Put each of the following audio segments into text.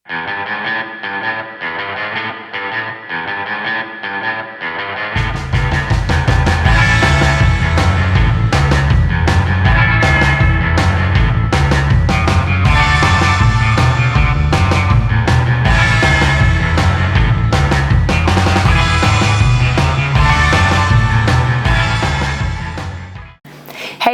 Hey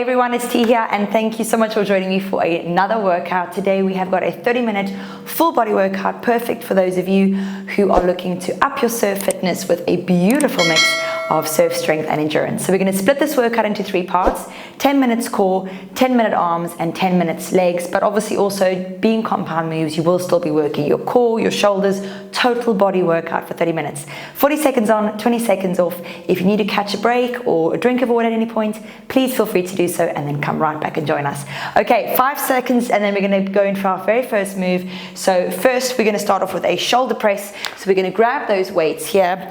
everyone, it's T here, and thank you so much for joining me for another workout. Today we have got a 30-minute full body workout, perfect for those of you who are looking to up your surf fitness with a beautiful mix of surf strength and endurance. So we're going to split this workout into 3 parts: 10 minutes core, 10-minute arms, and 10 minutes legs. But obviously also, being compound moves, you will still be working your core, your shoulders, total body workout for 30 minutes. 40 seconds on, 20 seconds off. If you need to catch a break or a drink of water at any point, please feel free to do so, and then come right back and join us. Okay, 5 seconds, and then we're going to go into our very first move. So first, we're going to start off with a shoulder press. So we're going to grab those weights here.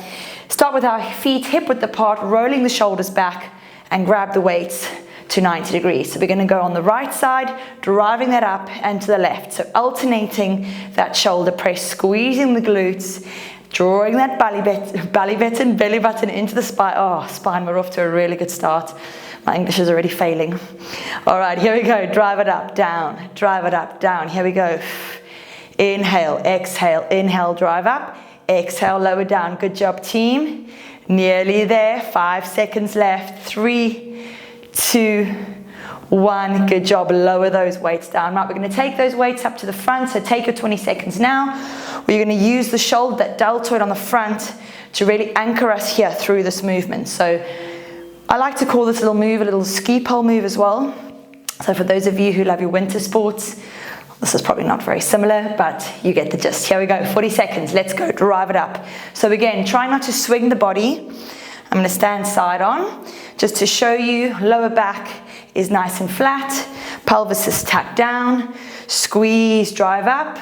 Start with our feet hip width apart, rolling the shoulders back, and grab the weights to 90 degrees. So we're going to go on the right side, driving that up, and to the left. So alternating that shoulder press, squeezing the glutes, drawing that belly button into the spine. Oh, spine, we're off to a really good start. My English is already failing. All right, here we go. Drive it up, down. Drive it up, down. Here we go. Inhale, exhale, inhale, drive up. Exhale, lower down. Good job, team. Nearly there. 5 seconds left. 3, 2, 1. Good job. Lower those weights down. Right, we're going to take those weights up to the front. So take your 20 seconds now. We're going to use the shoulder, that deltoid on the front, to really anchor us here through this movement. So I like to call this little move a little ski pole move as well. So for those of you who love your winter sports, this is probably not very similar, but you get the gist. Here we go, 40 seconds, let's go, drive it up. So again, try not to swing the body. I'm gonna stand side on, just to show you, lower back is nice and flat, pelvis is tucked down, squeeze, drive up,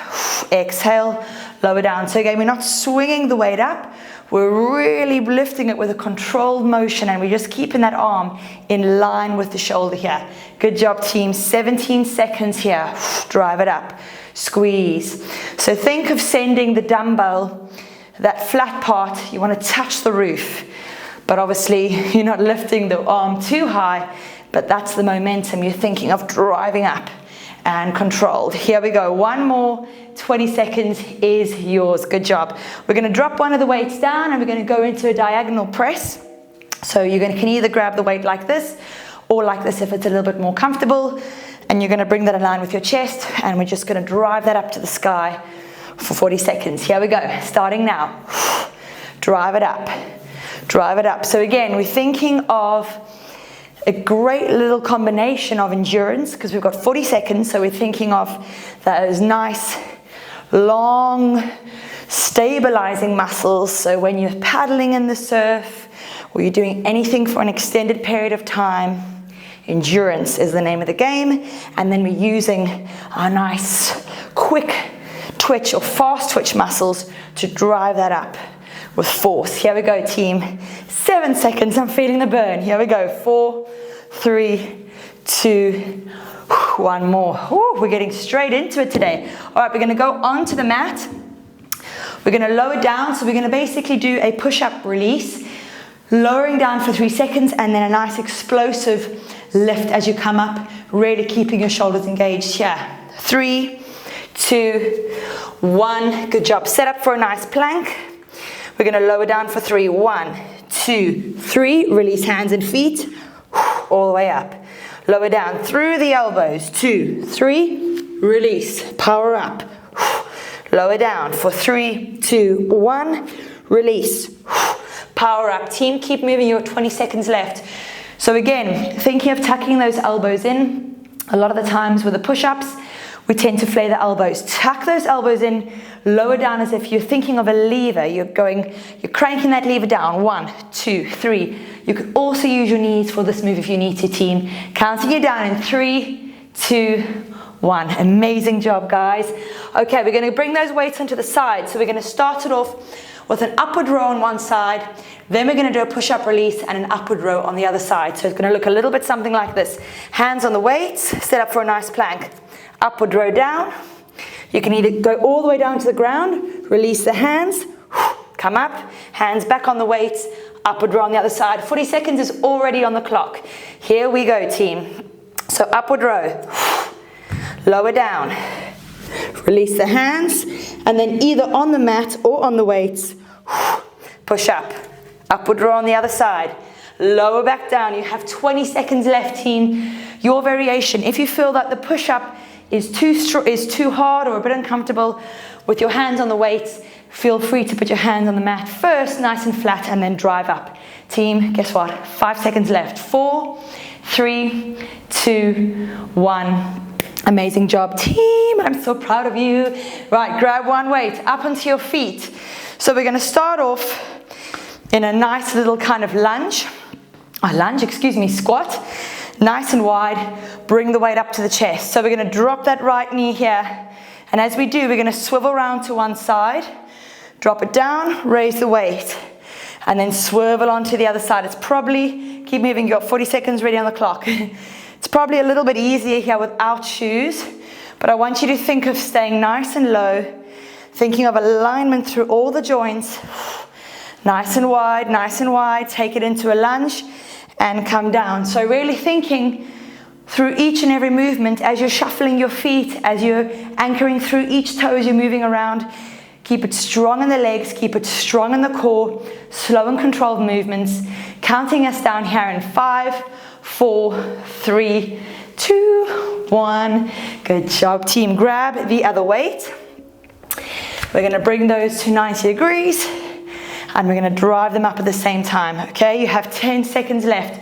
exhale, lower down. So again, we're not swinging the weight up, we're really lifting it with a controlled motion, and we're just keeping that arm in line with the shoulder here. Good job, team. 17 seconds here. Drive it up. Squeeze. So think of sending the dumbbell, that flat part, you want to touch the roof. But obviously, you're not lifting the arm too high, but that's the momentum you're thinking of driving up, and controlled. Here we go, one more, 20 seconds is yours. Good job. We're going to drop one of the weights down, and we're going to go into a diagonal press. So you can either grab the weight like this, or like this if it's a little bit more comfortable, and you're going to bring that in line with your chest, and we're just going to drive that up to the sky for 40 seconds. Here we go, starting now. Drive it up, drive it up. So again, we're thinking of a great little combination of endurance, because we've got 40 seconds, so we're thinking of those nice, long, stabilizing muscles. So when you're paddling in the surf, or you're doing anything for an extended period of time, endurance is the name of the game. And then we're using our nice, quick twitch or fast twitch muscles to drive that up with force. Here we go, team. 7 seconds, I'm feeling the burn. Here we go, 4, 3, 2, 1 more. Ooh, we're getting straight into it today. All right, we're gonna go onto the mat. We're gonna lower down, so we're gonna basically do a push-up release, lowering down for 3 seconds, and then a nice explosive lift as you come up, really keeping your shoulders engaged here. 3, 2, 1, good job. Set up for a nice plank. We're gonna lower down for 3, 1, 2, 3, release hands and feet, all the way up. Lower down through the elbows, 2, 3, release, power up. Lower down for 3, 2, 1, release, power up. Team, keep moving, your 20 seconds left. So again, thinking of tucking those elbows in. A lot of the times with the push-ups, we tend to flay the elbows. Tuck those elbows in, lower down as if you're thinking of a lever. You're cranking that lever down. 1, 2, 3. You could also use your knees for this move if you need to, team. Counting you down in 3, 2, 1. Amazing job, guys. Okay, we're going to bring those weights onto the side. So we're going to start it off with an upward row on one side. Then we're going to do a push-up release and an upward row on the other side. So it's going to look a little bit something like this. Hands on the weights, set up for a nice plank. Upward row down, You can either go all the way down to the ground, release the hands, come up, hands back on the weights, upward row on the other side. 40 seconds is already on the clock. Here we go, team. So upward row, lower down, release the hands, and then either on the mat or on the weights, push up, upward row on the other side, lower back down. You have 20 seconds left, team. Your variation. If you feel that the push-up is too hard or a bit uncomfortable with your hands on the weights, feel free to put your hands on the mat first, nice and flat, and then drive up. Team, guess what? 5 seconds left. 4, 3, 2, 1. Amazing job, team. I'm so proud of you. Right, grab one weight up onto your feet. So we're going to start off in a nice little kind of squat. Nice and wide. Bring the weight up to the chest. So we're going to drop that right knee here. And as we do, we're going to swivel around to one side. Drop it down, raise the weight. And then swivel onto the other side. It's probably, keep moving, you've got 40 seconds ready on the clock. It's probably a little bit easier here without shoes. But I want you to think of staying nice and low. Thinking of alignment through all the joints. Nice and wide, nice and wide. Take it into a lunge and come down. So really thinking through each and every movement as you're shuffling your feet, as you're anchoring through each toe as you're moving around. Keep it strong in the legs, keep it strong in the core, slow and controlled movements. Counting us down here in 5, 4, 3, 2, 1. Good job, team. Grab the other weight. We're going to bring those to 90 degrees and we're going to drive them up at the same time. Okay, you have 10 seconds left.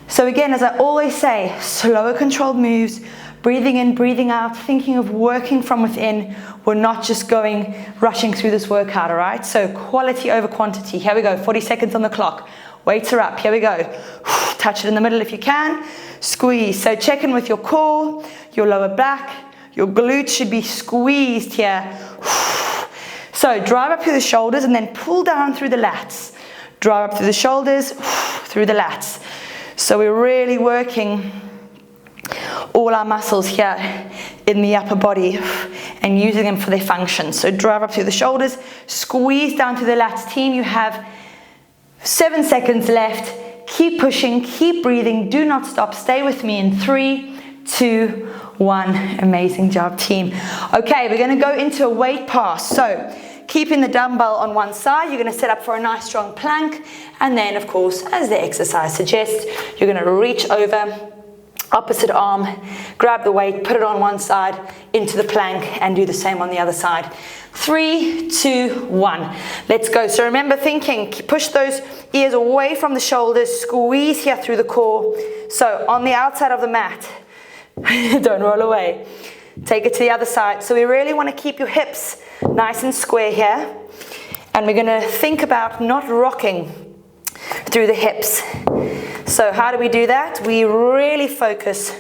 So again, as I always say, slower controlled moves, breathing in, breathing out, thinking of working from within. We're not just rushing through this workout, all right? So quality over quantity. Here we go, 40 seconds on the clock. Weights are up, here we go. Touch it in the middle if you can. Squeeze, so check in with your core, your lower back, your glutes should be squeezed here. So drive up through the shoulders and then pull down through the lats. Drive up through the shoulders, through the lats. So we're really working all our muscles here in the upper body and using them for their function. So drive up through the shoulders, squeeze down to the lats. Team, you have 7 seconds left. Keep pushing, keep breathing, do not stop. Stay with me in 3, 2, 1. Amazing job, team. Okay, we're going to go into a weight pass. So keeping the dumbbell on one side, you're going to set up for a nice strong plank. And then, of course, as the exercise suggests, you're going to reach over, opposite arm, grab the weight, put it on one side, into the plank, and do the same on the other side. 3, 2, 1. Let's go. So remember thinking, push those ears away from the shoulders, squeeze here through the core. So on the outside of the mat, don't roll away. Take it to the other side. So we really want to keep your hips nice and square here. And we're going to think about not rocking through the hips. So how do we do that? We really focus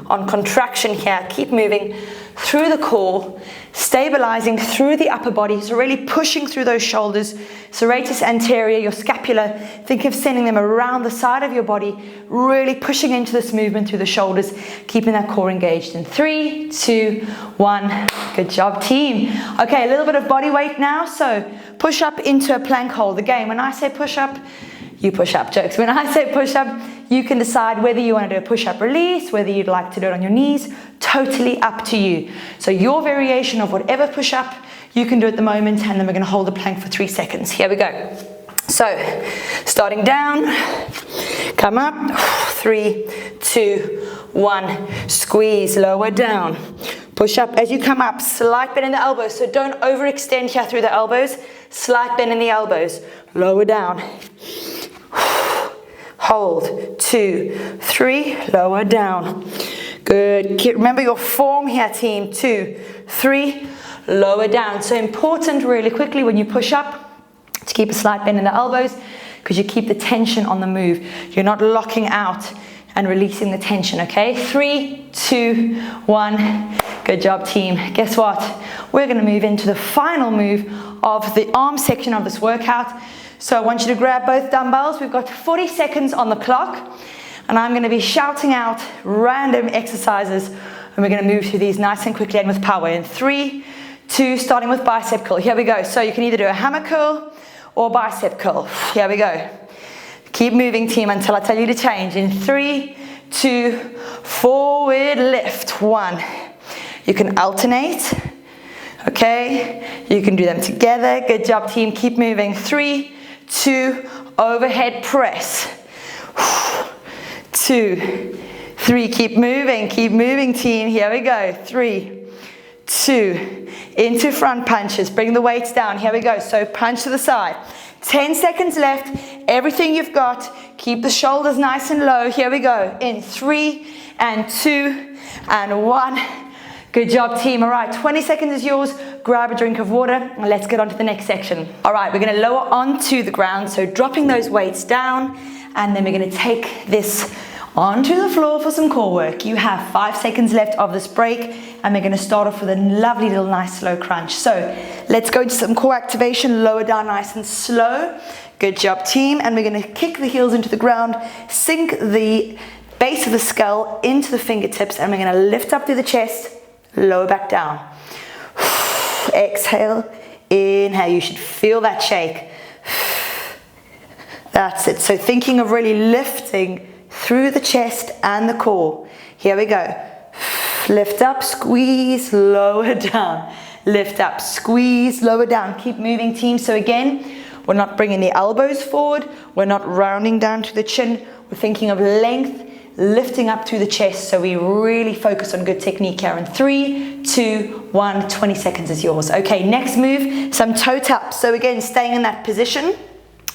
on contraction here. Keep moving through the core, stabilizing through the upper body. So really pushing through those shoulders, serratus anterior, your scapula. Think of sending them around the side of your body, really pushing into this movement through the shoulders, keeping that core engaged in 3, 2, 1. Good job, team. Okay, a little bit of body weight now. So push up into a plank hold. Again, when I say push up, you push up, jokes. When I say push up, you can decide whether you want to do a push up release, whether you'd like to do it on your knees, totally up to you. So your variation of whatever push up you can do at the moment, and then we're going to hold the plank for 3 seconds. Here we go. So starting down, come up, 3, 2, 1, squeeze, lower down. Push up as you come up, slight bend in the elbows, so don't overextend here through the elbows, slight bend in the elbows, lower down. Hold, 2, 3, lower down. Good. Remember your form here, team. 2, 3, lower down. So important really quickly when you push up to keep a slight bend in the elbows because you keep the tension on the move. You're not locking out and releasing the tension, okay? 3, 2, 1. Good job, team. Guess what? We're going to move into the final move of the arm section of this workout. So I want you to grab both dumbbells. We've got 40 seconds on the clock, and I'm going to be shouting out random exercises, and we're going to move through these nice and quickly and with power in 3, 2, starting with bicep curl. Here we go. So you can either do a hammer curl or bicep curl. Here we go. Keep moving, team, until I tell you to change. In 3, 2, forward lift. 1. You can alternate. Okay, you can do them together. Good job, team. Keep moving. 3, 2, overhead press. 2, 3, keep moving, team. Here we go. 3, 2, into front punches. Bring the weights down. Here we go. So punch to the side. 10 seconds left. Everything you've got. Keep the shoulders nice and low. Here we go. In 3 and 2 and 1. Good job, team. All right, 20 seconds is yours. Grab a drink of water and let's get on to the next section. All right, we're going to lower onto the ground, so dropping those weights down, and then we're going to take this onto the floor for some core work. You have 5 seconds left of this break, and we're going to start off with a lovely little nice slow crunch. So let's go into some core activation. Lower down nice and slow. Good job, team. And we're going to kick the heels into the ground, sink the base of the skull into the fingertips, and we're going to lift up through the chest. Lower back down. Exhale, inhale. You should feel that shake. That's it. So thinking of really lifting through the chest and the core. Here we go. Lift up, squeeze, lower down. Lift up, squeeze, lower down. Keep moving, team. So again, we're not bringing the elbows forward. We're not rounding down to the chin. We're thinking of length, lifting up through the chest, so we really focus on good technique here. In 3, 2, 1, 20 seconds is yours. Okay, next move, some toe taps. So again, staying in that position,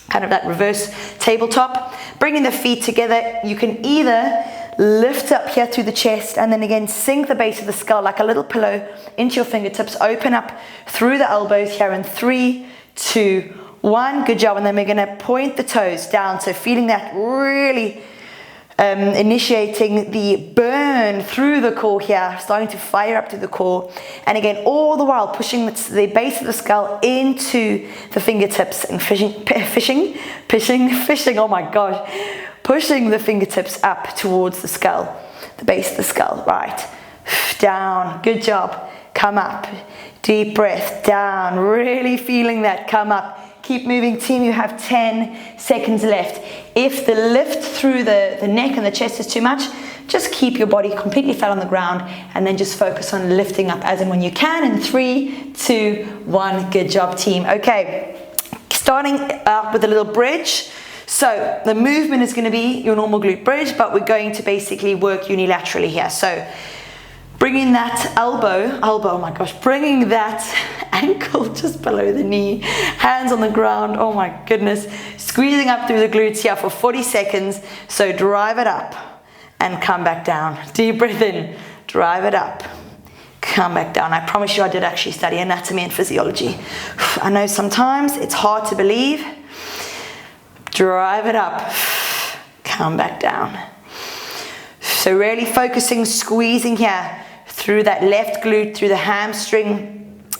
kind of that reverse tabletop, bringing the feet together. You can either lift up here through the chest and then again sink the base of the skull like a little pillow into your fingertips, open up through the elbows here in 3, 2, 1. Good job. And then we're going to point the toes down, so feeling that really initiating the burn through the core here, starting to fire up through the core, and again all the while pushing the base of the skull into the fingertips and fishing, oh my gosh, pushing the fingertips up towards the skull, the base of the skull. Right, down. Good job. Come up, deep breath, down, really feeling that. Come up. Keep moving, team. You have 10 seconds left. If the lift through the neck and the chest is too much, just keep your body completely flat on the ground and then just focus on lifting up as and when you can. In 3, 2, 1. Good job, team. Okay, starting out with a little bridge. So the movement is going to be your normal glute bridge, but we're going to basically work unilaterally here. So bringing that elbow, oh my gosh, bringing that ankle just below the knee, hands on the ground, oh my goodness, squeezing up through the glutes here for 40 seconds. So drive it up and come back down. Deep breath in, drive it up, come back down. I promise you I did actually study anatomy and physiology. I know sometimes it's hard to believe. Drive it up, come back down. So really focusing, squeezing here through that left glute, through the hamstring.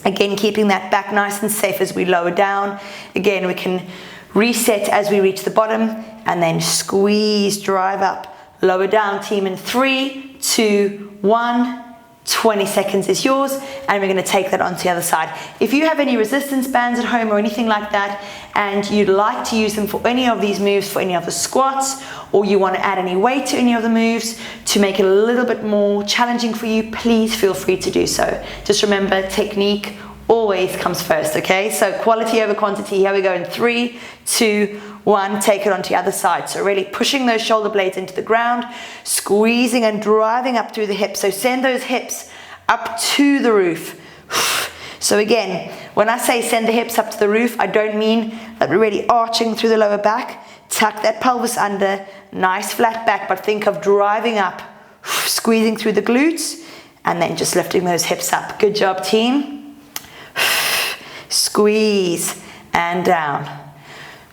Again, keeping that back nice and safe as we lower down. Again, we can reset as we reach the bottom and then squeeze, drive up, lower down, team. In 3, 2, 1. 20 seconds is yours, and we're going to take that onto the other side. If you have any resistance bands at home or anything like that, and you'd like to use them for any of these moves, for any of the squats, or you want to add any weight to any of the moves to make it a little bit more challenging for you, please feel free to do so. Just remember, technique always comes first, okay? So quality over quantity. Here we go in 3, 2, 1, take it onto the other side. So really pushing those shoulder blades into the ground, squeezing and driving up through the hips. So send those hips up to the roof. So again, when I say send the hips up to the roof, I don't mean that we're really arching through the lower back. Tuck that pelvis under, nice flat back, but think of driving up, squeezing through the glutes, and then just lifting those hips up. Good job, team. Squeeze and down.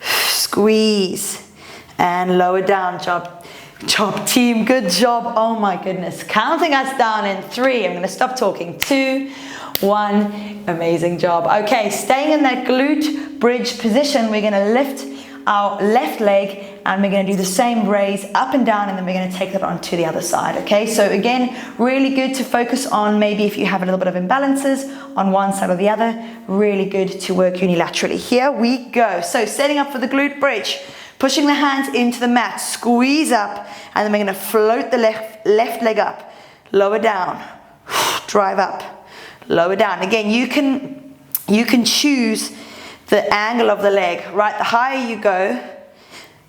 Squeeze and lower down. Job team, good job. Oh my goodness, counting us down in 3. I'm going to stop talking. 2, 1. Amazing job. Okay, staying in that glute bridge position, we're going to lift our left leg and we're going to do the same raise up and down, and then we're going to take that on to the other side. Okay, so again, really good to focus on maybe if you have a little bit of imbalances on one side or the other, really good to work unilaterally. Here we go. So setting up for the glute bridge, pushing the hands into the mat, squeeze up, and then we're going to float the left leg up, lower down, drive up, lower down. Again, you can choose the angle of the leg, right? The higher you go,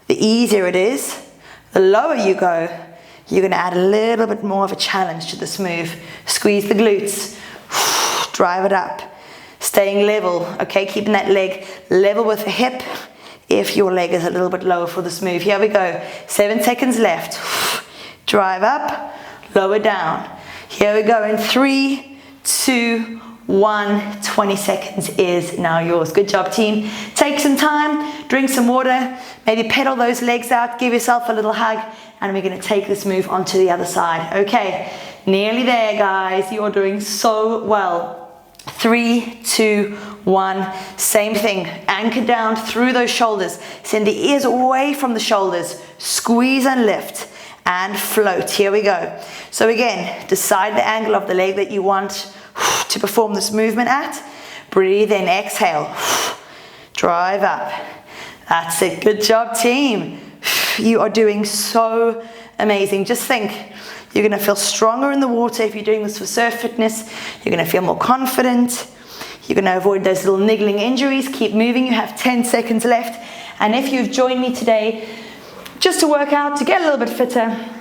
the easier it is. The lower you go, you're going to add a little bit more of a challenge to this move. Squeeze the glutes, drive it up, staying level, okay? Keeping that leg level with the hip if your leg is a little bit lower for this move. Here we go, 7 seconds left. Drive up, lower down. Here we go in 3, 2, 1, 20 seconds is now yours. Good job, team. Take some time, drink some water, maybe pedal those legs out, give yourself a little hug, and we're going to take this move onto the other side. Okay, nearly there, guys. You're doing so well. 3, 2, 1, same thing. Anchor down through those shoulders. Send the ears away from the shoulders. Squeeze and lift and float. Here we go. So again, decide the angle of the leg that you want to perform this movement at. Breathe in, exhale, drive up. That's it. Good job, team. You are doing so amazing. Just think, you're going to feel stronger in the water if you're doing this for surf fitness. You're going to feel more confident. You're going to avoid those little niggling injuries. Keep moving. You have 10 seconds left. And if you've joined me today just to work out, to get a little bit fitter,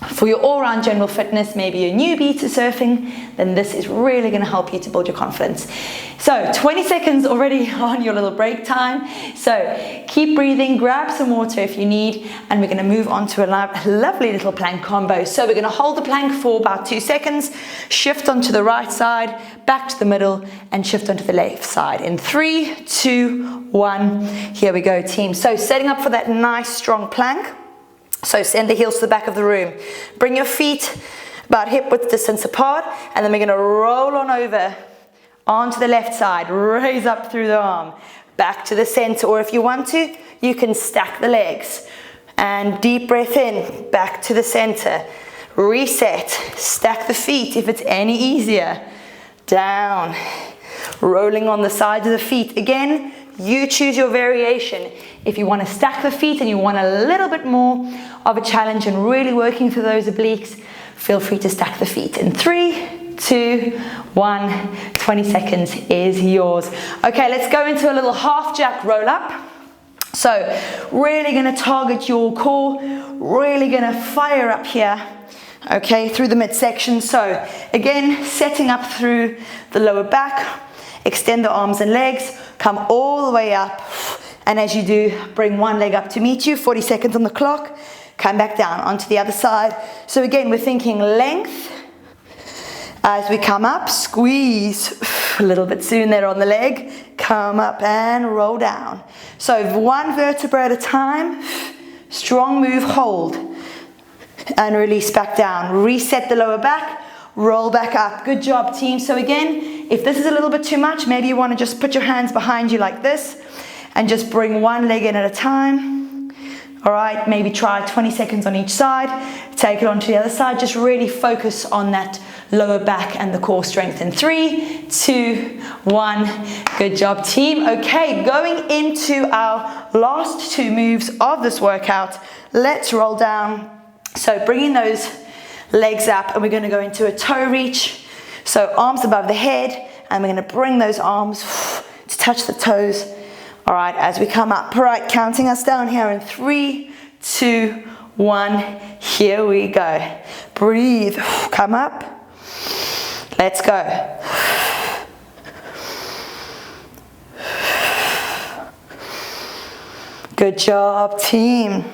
for your all-round general fitness, maybe you're a newbie to surfing, then this is really going to help you to build your confidence. So 20 seconds already on your little break time. So keep breathing, grab some water if you need, and we're going to move on to a lovely little plank combo. So we're going to hold the plank for about 2 seconds, shift onto the right side, back to the middle, and shift onto the left side. In 3, 2, 1, here we go, team. So setting up for that nice strong plank. So send the heels to the back of the room. Bring your feet about hip width distance apart, and then we're going to roll on over onto the left side. Raise up through the arm, back to the center, or if you want to, you can stack the legs. And deep breath in, back to the center. Reset, stack the feet if it's any easier. Down, rolling on the sides of the feet. Again, you choose your variation. If you want to stack the feet and you want a little bit more of a challenge and really working through those obliques, feel free to stack the feet. In 3, 2, 1, 20 seconds is yours. Okay, let's go into a little half jack roll up. So really going to target your core, really going to fire up here, okay, through the midsection. So again, setting up through the lower back, extend the arms and legs, come all the way up, and as you do, bring one leg up to meet you, 40 seconds on the clock, come back down onto the other side. So again, we're thinking length. As we come up, squeeze a little bit soon there on the leg, come up and roll down. So one vertebra at a time, strong move, hold, and release back down. Reset the lower back, roll back up. Good job, team. So again, if this is a little bit too much, maybe you want to just put your hands behind you like this and just bring one leg in at a time. All right, maybe try 20 seconds on each side. Take it onto the other side. Just really focus on that lower back and the core strength. In 3, 2, 1. Good job, team. Okay, going into our last 2 moves of this workout. Let's roll down. So bringing those legs up, and we're going to go into a toe reach. So arms above the head, and we're going to bring those arms to touch the toes. All right, as we come up. All right, counting us down here in 3, 2, 1. Here we go. Breathe. Come up. Let's go. Good job, team.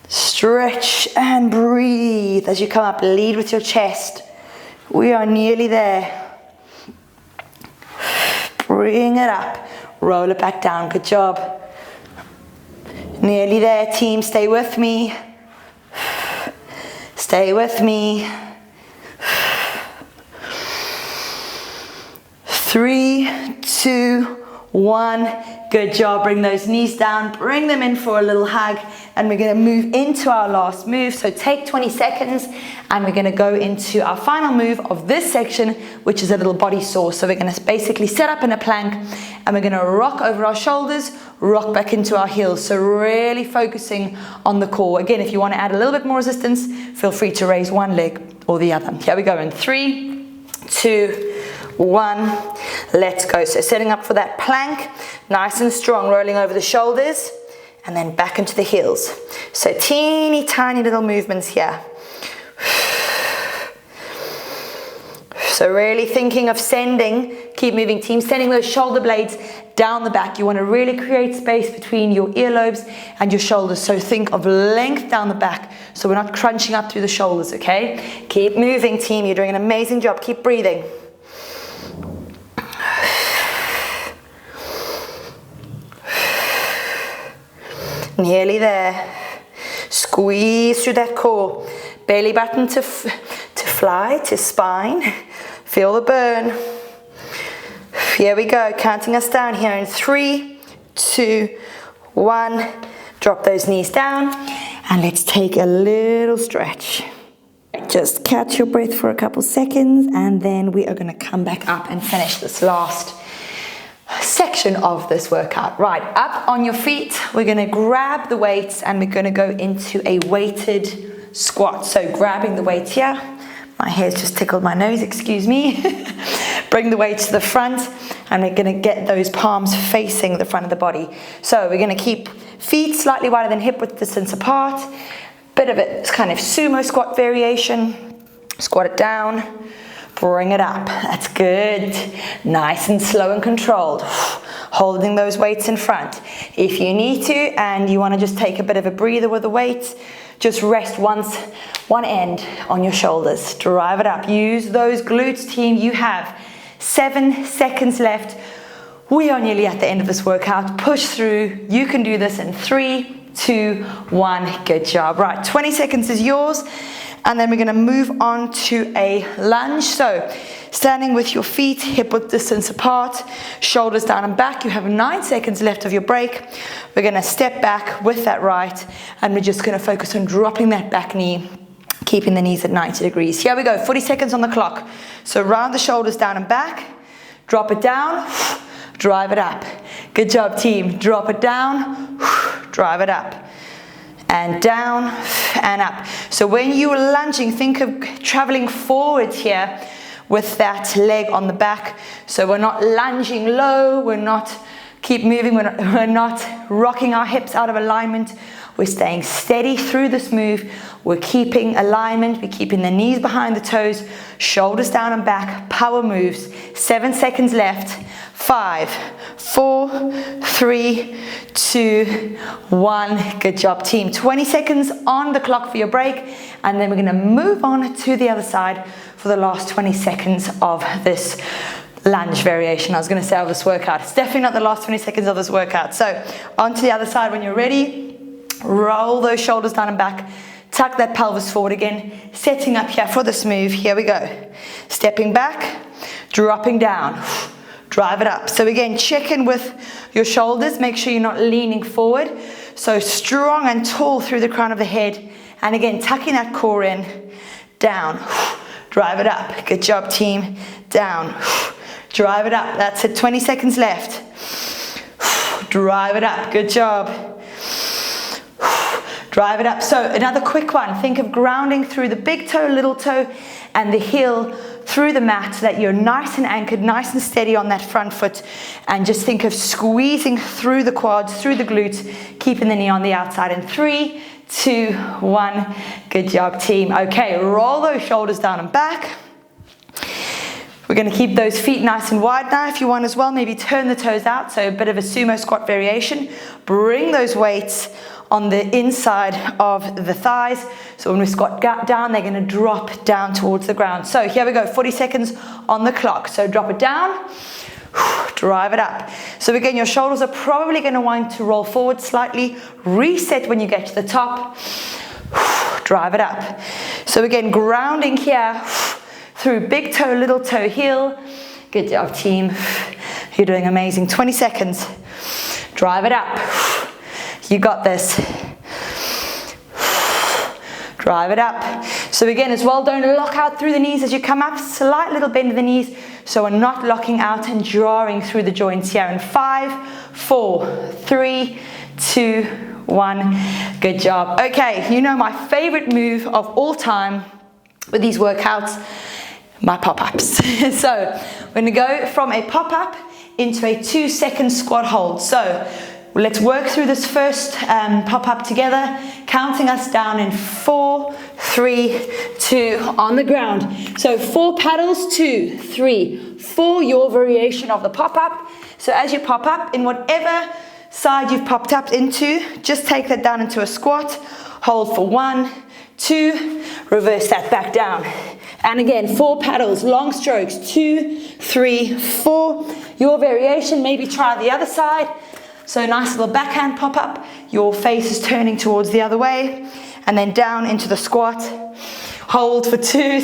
Stretch and breathe as you come up. Lead with your chest. We are nearly there. Bring it up. Roll it back down. Good job. Nearly there, team. Stay with me. Stay with me. 3, 2, 1. Good job. Bring those knees down, bring them in for a little hug, and we're going to move into our last move. So take 20 seconds and we're going to go into our final move of this section, which is a little body saw. So we're going to basically set up in a plank and we're going to rock over our shoulders, rock back into our heels. So really focusing on the core. Again, if you want to add a little bit more resistance, feel free to raise one leg or the other. Here we go in 3, 2, 1, let's go. So setting up for that plank, nice and strong, rolling over the shoulders and then back into the heels. So teeny tiny little movements here. So really thinking of sending, keep moving team, sending those shoulder blades down the back. You want to really create space between your earlobes and your shoulders. So think of length down the back so we're not crunching up through the shoulders, okay? Keep moving team, you're doing an amazing job. Keep breathing. Nearly there. Squeeze through that core. Belly button to fly, to spine. Feel the burn. Here we go. Counting us down here in 3, 2, 1. Drop those knees down. And let's take a little stretch. Just catch your breath for a couple seconds. And then we are going to come back up and finish this last section of this workout. Right, up on your feet, we're going to grab the weights and we're going to go into a weighted squat. So grabbing the weights here, my hair's just tickled my nose, excuse me. Bring the weights to the front and we're going to get those palms facing the front of the body. So we're going to keep feet slightly wider than hip width distance apart. Bit of a kind of sumo squat variation. Squat it down. Bring it up. That's good. Nice and slow and controlled. Holding those weights in front. If you need to and you want to just take a bit of a breather with the weights, just rest one end on your shoulders. Drive it up. Use those glutes, team. You have 7 seconds left. We are nearly at the end of this workout. Push through. You can do this in 3, 2, 1. Good job. Right, 20 seconds is yours. And then we're going to move on to a lunge. So standing with your feet hip width distance apart, shoulders down and back. You have 9 seconds left of your break. We're going to step back with that right and we're just going to focus on dropping that back knee, keeping the knees at 90 degrees. Here we go, 40 seconds on the clock. So round the shoulders down and back, drop it down, drive it up. Good job team, drop it down, drive it up. And down and up. So when you're lunging, think of traveling forward here with that leg on the back. So we're not lunging low, we're not keep moving, we're not rocking our hips out of alignment. We're staying steady through this move. We're keeping alignment, we're keeping the knees behind the toes, shoulders down and back, power moves. 7 seconds left. 5, 4, 3, 2, 1. Good job team. 20 seconds on the clock for your break and then we're going to move on to the other side for the last 20 seconds of this lunge variation. I was going to say of this workout. It's definitely not the last 20 seconds of this workout. So on to the other side when you're ready. Roll those shoulders down and back. Tuck that pelvis forward again. Setting up here for this move. Here we go. Stepping back, dropping down. Drive it up. So again, check in with your shoulders. Make sure you're not leaning forward. So strong and tall through the crown of the head. And again, tucking that core in. Down. Drive it up. Good job, team. Down. Drive it up. That's it. 20 seconds left. Drive it up. Good job. Drive it up. So another quick one. Think of grounding through the big toe, little toe, and the heel through the mat so that you're nice and anchored, nice and steady on that front foot. And just think of squeezing through the quads, through the glutes, keeping the knee on the outside. In 3, 2, 1. Good job, team. Okay, roll those shoulders down and back. We're going to keep those feet nice and wide now. If you want as well, maybe turn the toes out. So a bit of a sumo squat variation. Bring those weights on the inside of the thighs. So when we squat down, they're going to drop down towards the ground. So here we go, 40 seconds on the clock. So drop it down, drive it up. So again, your shoulders are probably going to want to roll forward slightly. Reset when you get to the top. Drive it up. So again, grounding here through big toe, little toe, heel. Good job, team. You're doing amazing. 20 seconds. Drive it up. You got this. Drive it up. So again, as well, don't lock out through the knees as you come up. Slight little bend of the knees, so we're not locking out and drawing through the joints here. In 5, 4, 3, 2, 1. Good job. Okay, you know my favorite move of all time with these workouts, my pop-ups. So we're gonna go from a pop-up into a 2-second squat hold. So let's work through this first pop-up together, counting us down in 4, 3, 2, on the ground. So 4 paddles, 2, 3, 4, your variation of the pop-up. So as you pop up, in whatever side you've popped up into, just take that down into a squat, hold for 1, 2, reverse that back down. And again, 4 paddles, long strokes, 2, 3, 4, your variation. Maybe try the other side. So nice little backhand pop up, your face is turning towards the other way, and then down into the squat, hold for 2,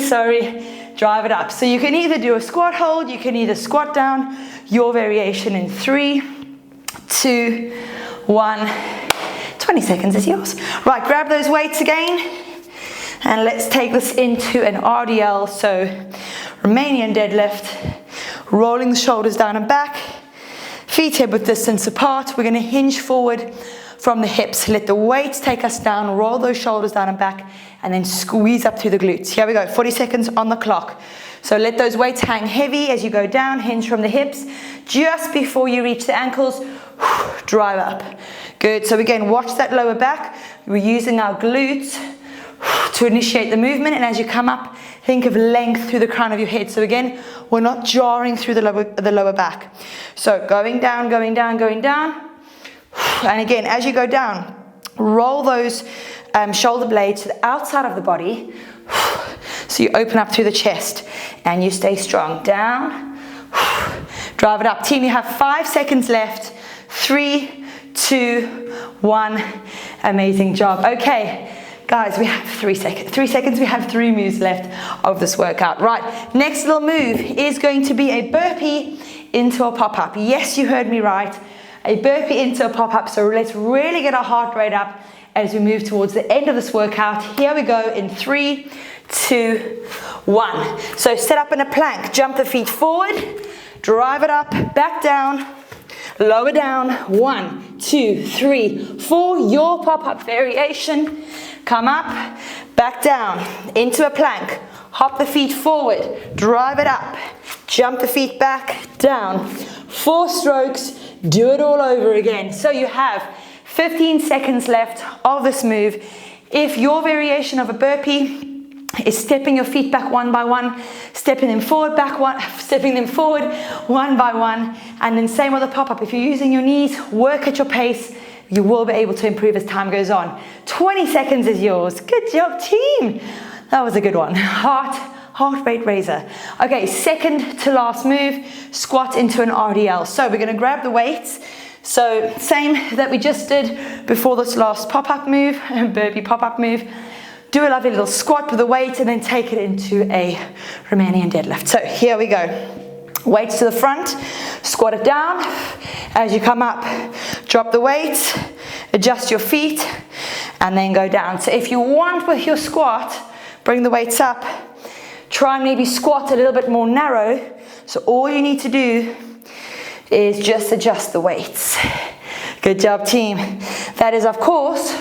drive it up. So you can either do a squat hold, you can either squat down, your variation in 3, 2, 1, 20 seconds is yours. Right, grab those weights again, and let's take this into an RDL, so Romanian deadlift, rolling the shoulders down and back, feet hip-width distance apart. We're going to hinge forward from the hips. Let the weights take us down, roll those shoulders down and back, and then squeeze up through the glutes. Here we go, 40 seconds on the clock. So let those weights hang heavy as you go down, hinge from the hips. Just before you reach the ankles, drive up. Good, so again, watch that lower back. We're using our glutes to initiate the movement, and as you come up, think of length through the crown of your head. So again, we're not jarring through the lower back. So going down, going down, going down. And again, as you go down, roll those shoulder blades to the outside of the body. So you open up through the chest and you stay strong. Down, drive it up. Team, you have 5 seconds left. 3, 2, 1. Amazing job. Okay. Guys, we have 3 seconds. 3 seconds, we have 3 moves left of this workout. Right, next little move is going to be a burpee into a pop-up. Yes, you heard me right. A burpee into a pop-up. So let's really get our heart rate up as we move towards the end of this workout. Here we go in 3, 2, 1. So set up in a plank, jump the feet forward, drive it up, back down, lower down. 1, 2, 3, 4, your pop-up variation. Come up, back down, into a plank. Hop the feet forward, drive it up, jump the feet back, down. 4 strokes, do it all over again. So you have 15 seconds left of this move. If your variation of a burpee is stepping your feet back one by one, stepping them forward, stepping them forward one by one, and then same with the pop-up. If you're using your knees, work at your pace. You will be able to improve as time goes on. 20 seconds is yours. Good job, team. That was a good one. Heart rate raiser. Okay, second to last move, squat into an RDL. So we're gonna grab the weights. So same that we just did before this last pop-up move, burpee pop-up move. Do a lovely little squat with the weight and then take it into a Romanian deadlift. So here we go. Weights to the front, squat it down. As you come up, drop the weights, adjust your feet, and then go down. So if you want with your squat, bring the weights up, try and maybe squat a little bit more narrow. So all you need to do is just adjust the weights. Good job, team. That is, of course,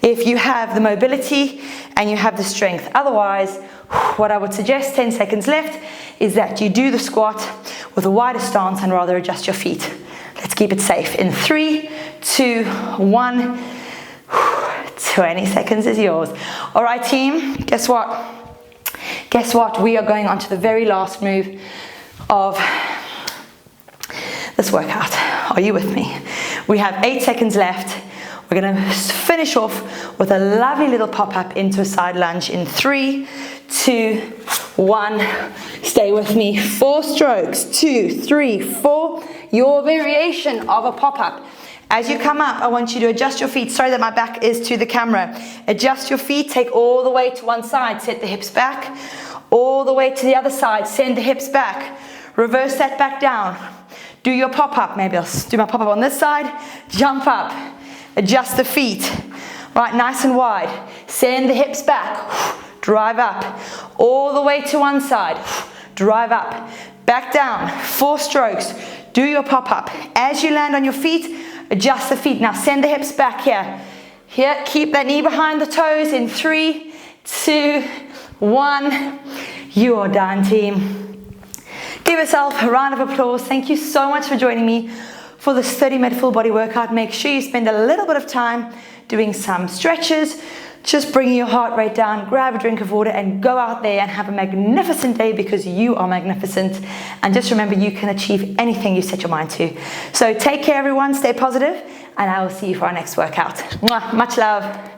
if you have the mobility and you have the strength. Otherwise, what I would suggest, 10 seconds left, is that you do the squat with a wider stance and rather adjust your feet. Let's keep it safe. In 3, 2, 1, 20 seconds is yours. All right, team, guess what? Guess what? We are going on to the very last move of this workout. Are you with me? We have 8 seconds left. We're going to finish off with a lovely little pop-up into a side lunge in 3, 2, 1. Stay with me. 4 strokes. 2, 3, 4. Your variation of a pop-up. As you come up, I want you to adjust your feet. Sorry that my back is to the camera. Adjust your feet. Take all the way to one side. Set the hips back. All the way to the other side. Send the hips back. Reverse that back down. Do your pop-up. Maybe I'll do my pop-up on this side. Jump up. Adjust the feet. Right, nice and wide. Send the hips back. Drive up. All the way to one side. Drive up. Back down. 4 strokes. Do your pop-up. As you land on your feet, adjust the feet. Now send the hips back here. Here, keep that knee behind the toes in 3, 2, 1. You are done, team. Give yourself a round of applause. Thank you so much for joining me for this 30-minute full body workout. Make sure you spend a little bit of time doing some stretches, just bringing your heart rate down, grab a drink of water and go out there and have a magnificent day, because you are magnificent. And just remember, you can achieve anything you set your mind to. So take care, everyone. Stay positive, and I will see you for our next workout. Mwah. Much love.